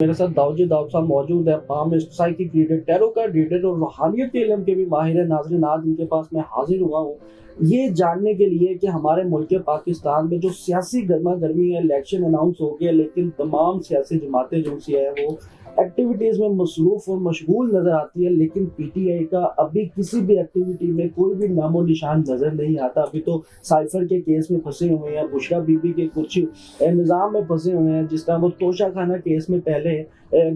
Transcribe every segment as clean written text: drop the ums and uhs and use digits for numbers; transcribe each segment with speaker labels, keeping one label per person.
Speaker 1: मेरे साथ दाऊद साहब मौजूद है, palm psychic reader, tarot card reader और रूहानियत के इल्म के भी माहिर है। नाज़रीन, आज इनके पास मैं हाजिर हुआ हूँ ये जानने के लिए कि हमारे मुल्क पाकिस्तान में जो सियासी गर्मा गर्मी है, इलेक्शन अनाउंस हो गया, लेकिन तमाम सियासी जमातें जो सी है वो एक्टिविटीज़ में मसरूफ़ और मशगूल नज़र आती है, लेकिन पीटीआई का अभी किसी भी एक्टिविटी में कोई भी नामो निशान नज़र नहीं आता। अभी तो साइफर के केस में फंसे हुए हैं, बुशरा बीबी के कुछ निज़ाम में फंसे हुए हैं, जिस तरह वो तोशा खाना केस में पहले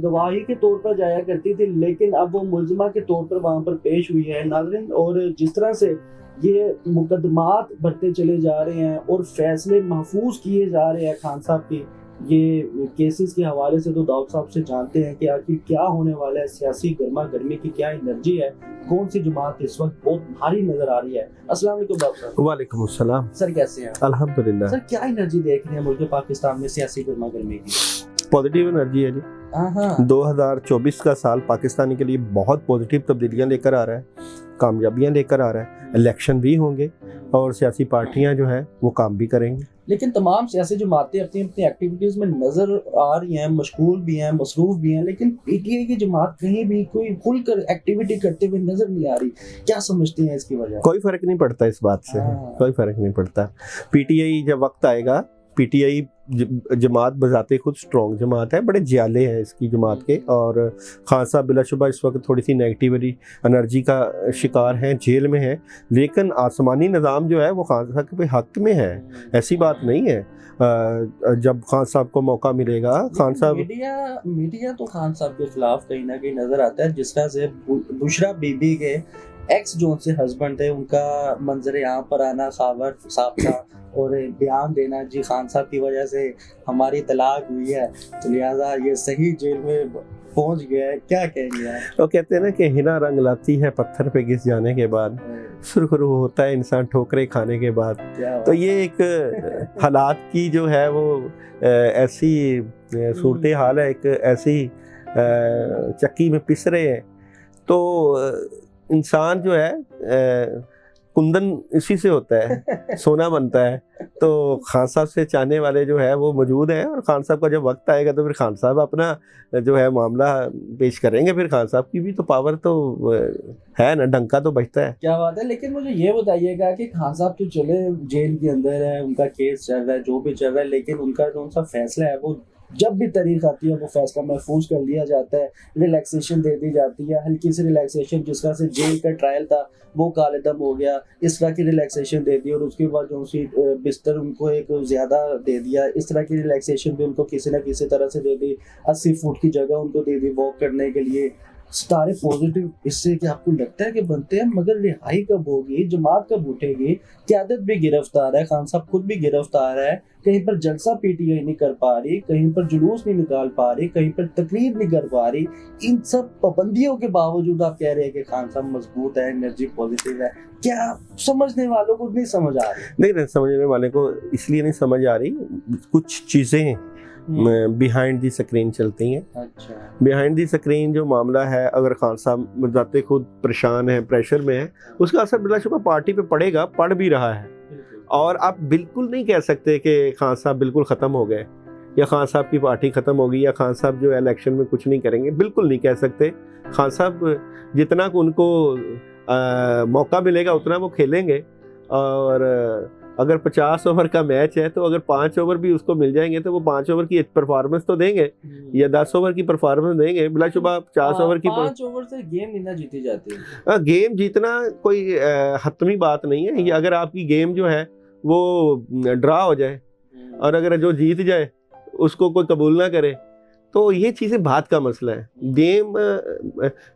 Speaker 1: गवाही के तौर पर जाया करती थी, लेकिन अब वो मुलजिमा के तौर पर वहाँ पर पेश हुई है। नाज़रीन, और जिस तरह से ये मुकदमात बढ़ते चले जा रहे हैं और फैसले महफूज किए जा रहे हैं खान साहब की ये केसेस के हवाले से, तो दाऊद साहब से जानते हैं कि आखिर क्या होने वाला है, सियासी गर्मा गर्मी की क्या एनर्जी है, कौन सी जमात इस वक्त बहुत भारी नजर आ रही है। अस्सलाम वालेकुम दाऊद साहब।
Speaker 2: वालेकुम अस्सलाम।
Speaker 1: सर कैसे हैं?
Speaker 2: अल्हम्दुलिल्लाह।
Speaker 1: सर क्या एनर्जी देख रहे हैं मुल्क पाकिस्तान में सियासी गर्मा गर्मी की?
Speaker 2: पॉजिटिव एनर्जी है जी। 2024 का साल पाकिस्तानी के लिए बहुत पॉजिटिव तब्दीलियां लेकर आ रहा है, कामयाबियां लेकर आ रहा है। इलेक्शन भी होंगे और सियासी पार्टियां जो है वो काम भी करेंगी।
Speaker 1: लेकिन तमाम सियासी जमातें अपनी अपनी एक्टिविटीज में नजर आ रही हैं, मशगूल भी हैं, मसरूफ भी हैं, लेकिन पीटीआई की जमात कहीं भी कोई खुलकर एक्टिविटी करते हुए नजर नहीं आ रही। क्या समझती हैं इसकी वजह?
Speaker 2: कोई फर्क नहीं पड़ता इस बात से, कोई फर्क नहीं पड़ता। पीटीआई जब वक्त आएगा, पीटीआई जमात बजाते खुद स्ट्रॉन्ग जमात है, बड़े जियाले हैं इसकी जमात के, और खान साहब बिलाशुबा इस वक्त थोड़ी सी नेगेटिविटी एनर्जी का शिकार हैं, जेल में है, लेकिन आसमानी निज़ाम जो है वो खान साहब के हक में है, ऐसी बात नहीं है। जब खान साहब को मौका मिलेगा, खान साहब
Speaker 1: मीडिया तो खान साहब के खिलाफ कहीं ना कहीं नजर आता है, जिस तरह से बुशरा बीबी के एक्स जो उनसे हस्बैंड थे उनका मंजर यहाँ पर आना खावर साहब का और बयान देना, जी खान साहब की वजह से हमारी तलाक हुई है, तो लिहाजा ये सही जेल में पहुंच गया है। क्या कहेंगे आप?
Speaker 2: तो कहते हैं ना कि हिना रंग लाती है पत्थर पे घिस जाने के बाद, सुरखरू होता है इंसान ठोकरे खाने के बाद। तो ये एक हालात की जो है वो ऐसी सूरत हाल है, एक ऐसी चक्की में पिस रहे हैं, तो इंसान जो है कुंदन इसी से होता है, सोना बनता है। तो खान साहब से चाहने वाले जो है वो मौजूद हैं, और खान साहब का जब वक्त आएगा तो फिर खान साहब अपना जो है मामला पेश करेंगे। फिर खान साहब की भी तो पावर तो है ना, डंका तो बजता है।
Speaker 1: क्या बात है। लेकिन मुझे ये बताइएगा कि खान साहब तो चले जेल के अंदर है, उनका केस चल रहा है, जो भी चल रहा है, लेकिन उनका जो सा फैसला है वो जब भी तारीख आती है वो फैसला महफूज कर लिया जाता है, रिलैक्सेशन दे दी जाती है, हल्की सी रिलैक्सेशन, जिस तरह से जेल का ट्रायल था वो कालेदम हो गया, इस तरह की रिलैक्सेशन दे दी, और उसके बाद जो सी बिस्तर उनको एक ज़्यादा दे दिया, इस तरह की रिलैक्सेशन भी उनको किसी न किसी तरह से दे दी, 80 फुट की जगह उनको दे दी वॉक करने के लिए। सारे पॉजिटिव इससे कि आपको लगता है कि बनते हैं, मगर रिहाई कब होगी, जमात कब उठेगी? क़यादत भी गिरफ्तार है, खान साहब खुद भी गिरफ्तार है, कहीं पर जलसा पीटीआई नहीं कर पा रही, कहीं पर जुलूस नहीं निकाल पा रही, कहीं पर तकरीर नहीं कर पा रही। इन सब पाबंदियों के बावजूद आप कह रहे हैं कि खान साहब मजबूत है, एनर्जी पॉजिटिव है। क्या समझने वालों को नहीं समझ आ रही?
Speaker 2: नहीं, समझने वाले को इसलिए नहीं समझ आ रही, कुछ चीज़ें बिहाइंड दी स्क्रीन चलती हैं।
Speaker 1: अच्छा।
Speaker 2: बिहाइंड दी स्क्रीन जो मामला है, अगर खान साहब जाते खुद परेशान है, प्रेशर में है, उसका असर बिलाशुबा पार्टी पे पड़ेगा, पड़ भी रहा है। और आप बिल्कुल नहीं कह सकते कि खान साहब बिल्कुल ख़त्म हो गए, या खान साहब की पार्टी ख़त्म होगी, या खान साहब जो इलेक्शन में कुछ नहीं करेंगे, बिल्कुल नहीं कह सकते। खान साहब जितना उनको मौका मिलेगा उतना वो खेलेंगे, और अगर 50 ओवर का मैच है तो अगर 5 ओवर भी उसको मिल जाएंगे तो वो 5 ओवर की परफॉर्मेंस तो देंगे, या 10 ओवर की परफॉर्मेंस देंगे। बिलाशुबा 50 ओवर की
Speaker 1: 5 ओवर से गेम नहीं ना जीती जाती है।
Speaker 2: गेम जीतना कोई हतमी बात नहीं है। ये अगर आपकी गेम जो है वो ड्रा हो जाए और अगर जो जीत जाए उसको कोई कबूल ना करे, तो ये चीज़ें बात का मसला है। गेम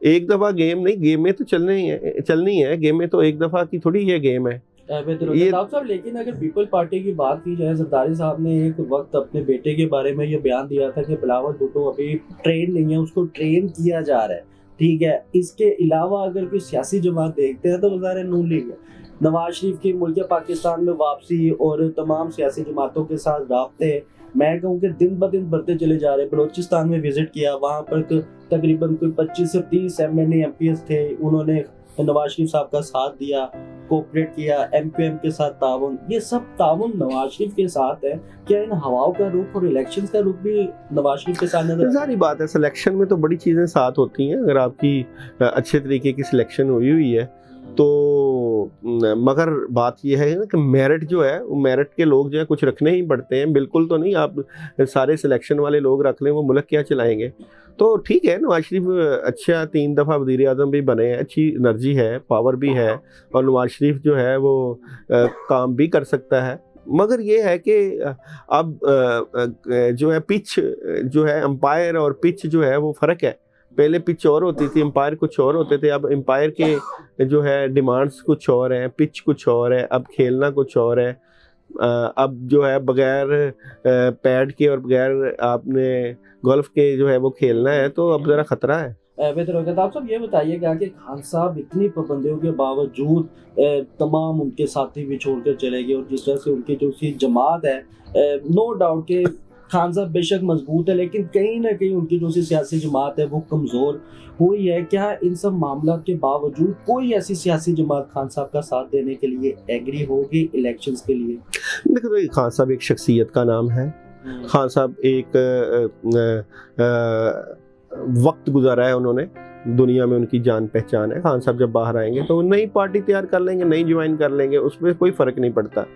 Speaker 2: एक दफ़ा गेम नहीं, गेम में तो चलनी है, गेम में तो एक दफ़ा की थोड़ी ये गेम है
Speaker 1: ये साहब। लेकिन अगर पीपल पार्टी की बात की जाए, जरदारी साहब ने एक वक्त अपने बेटे के बारे में ये बयान दिया था कि बिलावल भुट्टो अभी ट्रेन नहीं है, उसको ट्रेन किया जा रहा है। ठीक है, इसके अलावा अगर कोई सियासी जमात देखते हैं तो वज़ार नून लीग है, नवाज शरीफ की मुल्क पाकिस्तान में वापसी और तमाम सियासी जमातों के साथ राब्ते मैं कहूँ कि दिन ब दिन बढ़ते चले जा रहे। बलोचिस्तान में विजिट किया, वहाँ पर तकरीबन कोई 25 से 30 MNA MPs थे, उन्होंने नवाज शरीफ साहब का साथ दिया। कोऑपरेट किया, एमपीएम के साथ ताउन, ये सब ताउन नवाज शरीफ के साथ है। क्या इन हवाओं का रुख और इलेक्शंस का रुख भी नवाज शरीफ के साथ नजर?
Speaker 2: सारी बात है, सिलेक्शन में तो बड़ी चीज़ें साथ होती हैं। अगर आपकी अच्छे तरीके की सिलेक्शन हुई है तो मगर बात यह है ना कि मेरिट जो है, वो मेरिट के लोग जो है कुछ रखने ही पड़ते हैं। बिल्कुल तो नहीं आप सारे सिलेक्शन वाले लोग रख लें, वो मुल्क क्या चलाएंगे। तो ठीक है, नवाज शरीफ अच्छा 3 दफ़ा वज़ीर आज़म भी बने हैं, अच्छी एनर्जी है, पावर भी है, और नवाज शरीफ जो है वो काम भी कर सकता है। मगर ये है कि अब जो है पिच जो है, अंपायर और पिच जो है वो फ़र्क है। पहले पिच और होती थी, अंपायर कुछ और होते थे। अब अंपायर के जो है डिमांड्स कुछ और हैं, पिच कुछ और है, अब खेलना कुछ और है। अब जो है बगैर पैड के और बगैर आपने गोल्फ के जो है वो खेलना है, तो अब ज़रा ख़तरा है।
Speaker 1: बेहतर होगा। तो आप सब ये बताइएगा कि खान साहब इतनी पाबंदियों के बावजूद तमाम उनके साथी भी छोड़कर चले गए, और जिस तरह से उनकी जो सी जमात है, नो डाउट के खान साहब बेशक मजबूत है, लेकिन कहीं ना कहीं उनकी जो सी सियासी जमात है वो कमज़ोर हुई है। क्या इन सब मामला के बावजूद कोई ऐसी सियासी जमात खान साहब का साथ देने के लिए एग्री होगी इलेक्शंस के लिए?
Speaker 2: देखो, खान साहब एक शख्सियत का नाम है। खान साहब एक वक्त गुजारा है उन्होंने, दुनिया में उनकी जान पहचान है। खान साहब जब बाहर आएंगे तो नई पार्टी तैयार कर लेंगे, नई ज्वाइन कर लेंगे, उसमें कोई फ़र्क नहीं पड़ता।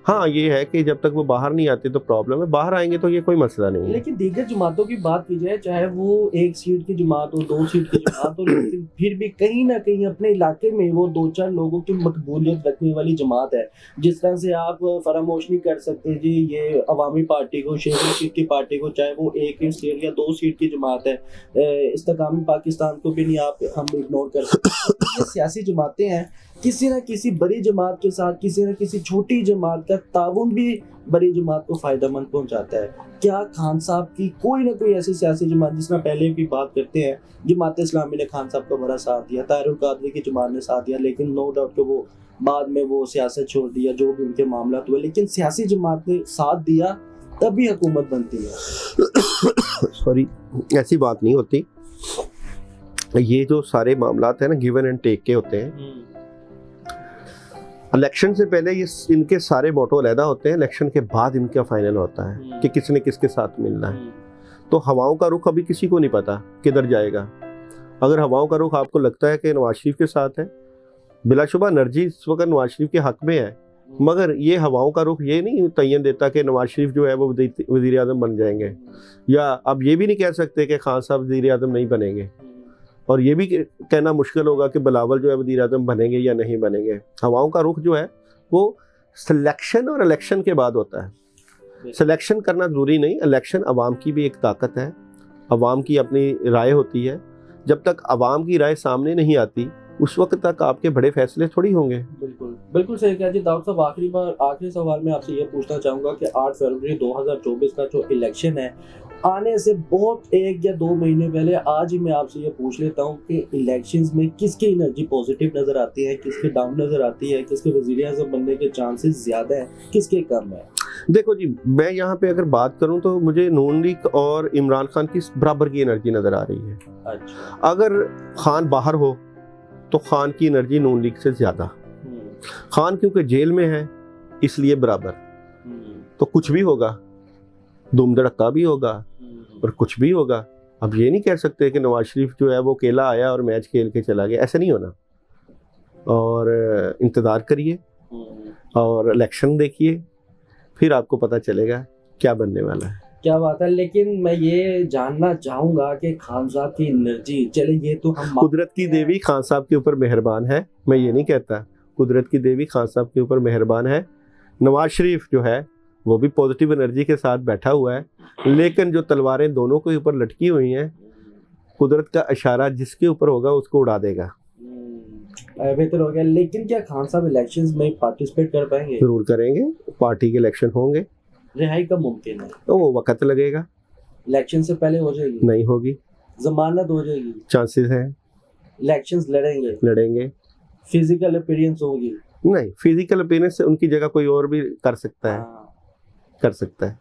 Speaker 2: हाँ, ये है कि जब तक वो बाहर नहीं आते तो प्रॉब्लम है, बाहर आएंगे तो ये कोई मसला नहीं है।
Speaker 1: लेकिन दीगर जमातों की बात की जाए, चाहे वो 1 सीट की जमात हो, 2 सीट की जमात हो, लेकिन फिर भी कहीं ना कहीं अपने इलाके में वो 2-4 लोगों की मकबूलियत रखने वाली जमात है। जिस तरह से आप फरामोश नहीं कर सकते जी ये अवामी पार्टी को, शेखुल सीट की पार्टी को, चाहे वो 1 सीट या 2 सीट की जमात है, इस्तेकामी पाकिस्तान को भी नहीं हम इग्नोर कर सकते। ये सियासी जमातें हैं, किसी न किसी बड़ी जमात के साथ किसी न किसी छोटी जमात का ताउन भी बड़ी जमात को फायदेमंद पहुंचाता है। क्या खान साहब की कोई ना कोई ऐसी सियासी जमात, जिसमें पहले भी बात करते हैं, जमात इस्लामी ने खान साहब का बड़ा साथ दिया, ताहिरुल कादरी की जमात ने साथ दिया, लेकिन नो डाउट कि वो बाद में वो सियासत छोड़ दिया, जो भी उनके मामला हुए, लेकिन सियासी जमात ने साथ दिया तभी हुकूमत बनती है।
Speaker 2: सॉरी, ऐसी बात नहीं होती। ये जो सारे मामला है ना, गिवन एंड टेक के होते हैं। इलेक्शन से पहले ये इनके सारे मोटो अलहदा होते हैं, इलेक्शन के बाद इनका फाइनल होता है कि किसने किसके साथ मिलना है। तो हवाओं का रुख अभी किसी को नहीं पता किधर जाएगा। अगर हवाओं का रुख आपको लगता है कि नवाज शरीफ के साथ है, बिलाशुबा एनर्जी इस वक्त नवाज शरीफ के हक में है, मगर ये हवाओं का रुख ये नहीं तयन देता कि नवाज शरीफ जो है वो वज़ीर आज़म बन जाएंगे, या अब ये भी नहीं कह सकते कि खान साहब वज़ीर आज़म नहीं बनेंगे, और ये भी कहना मुश्किल होगा कि बिलावल जो है वज़ीर आज़म बनेंगे या नहीं बनेंगे। हवाओं का रुख जो है वो सिलेक्शन और इलेक्शन के बाद होता है। सिलेक्शन करना ज़रूरी नहीं, इलेक्शन अवाम की भी एक ताकत है, अवाम की अपनी राय होती है। जब तक अवाम की राय सामने नहीं आती उस वक्त तक आपके बड़े फैसले थोड़ी होंगे।
Speaker 1: बिल्कुल बिल्कुल सही कहा जी। दाऊद साहब, आखिरी सवाल मैं आपसे ये पूछना चाहूँगा कि 8 फरवरी 2024 का जो इलेक्शन है, आने से बहुत 1 या 2 महीने पहले आज ही मैं आपसे ये पूछ लेता हूँ कि इलेक्शंस में किसकी एनर्जी पॉजिटिव नज़र आती है, किसकी डाउन नज़र आती है, किसके वज़ीर आज़म बनने के चांसेस ज़्यादा हैं, किसके कम है?
Speaker 2: देखो जी, मैं यहाँ पे अगर बात करूँ तो मुझे नून लीग और इमरान खान की बराबर की एनर्जी नज़र आ रही है।
Speaker 1: अच्छा।
Speaker 2: अगर खान बाहर हो तो खान की एनर्जी नून लीग से ज़्यादा। खान क्योंकि जेल में है इसलिए बराबर। तो कुछ भी होगा, धूम धड़क्का भी होगा और कुछ भी होगा। अब ये नहीं कह सकते कि नवाज शरीफ जो है वो अकेला आया और मैच खेल के चला गया, ऐसा नहीं होना। और इंतज़ार करिए और इलेक्शन देखिए, फिर आपको पता चलेगा क्या बनने वाला है।
Speaker 1: क्या बात है। लेकिन मैं ये जानना चाहूँगा कि खान साहब की एनर्जी, चले ये तो हम
Speaker 2: कुदरत की देवी खान साहब के ऊपर मेहरबान है, मैं ये नहीं कहता, कुदरत की देवी खान साहब के ऊपर मेहरबान है। नवाज शरीफ जो है वो भी पॉजिटिव एनर्जी के साथ बैठा हुआ है, लेकिन जो तलवारें दोनों के ऊपर लटकी हुई हैं, कुदरत का इशारा जिसके ऊपर होगा उसको उड़ा देगा।
Speaker 1: बेहतर हो गया। लेकिन क्या खान साहब इलेक्शंस में पार्टिसिपेट कर पाएंगे?
Speaker 2: जरूर करेंगे, पार्टी के इलेक्शन होंगे।
Speaker 1: रिहाई कब मुमकिन है?
Speaker 2: तो वो वक्त लगेगा।
Speaker 1: इलेक्शन से पहले हो जाएगी?
Speaker 2: नहीं होगी।
Speaker 1: जमानत हो जाएगी?
Speaker 2: चांसेस हैं।
Speaker 1: इलेक्शंस लड़ेंगे? फिजिकल अपीयरेंस होगी?
Speaker 2: नहीं, फिजिकल अपीयरेंस से उनकी जगह कोई और भी कर सकता है। कर सकता है।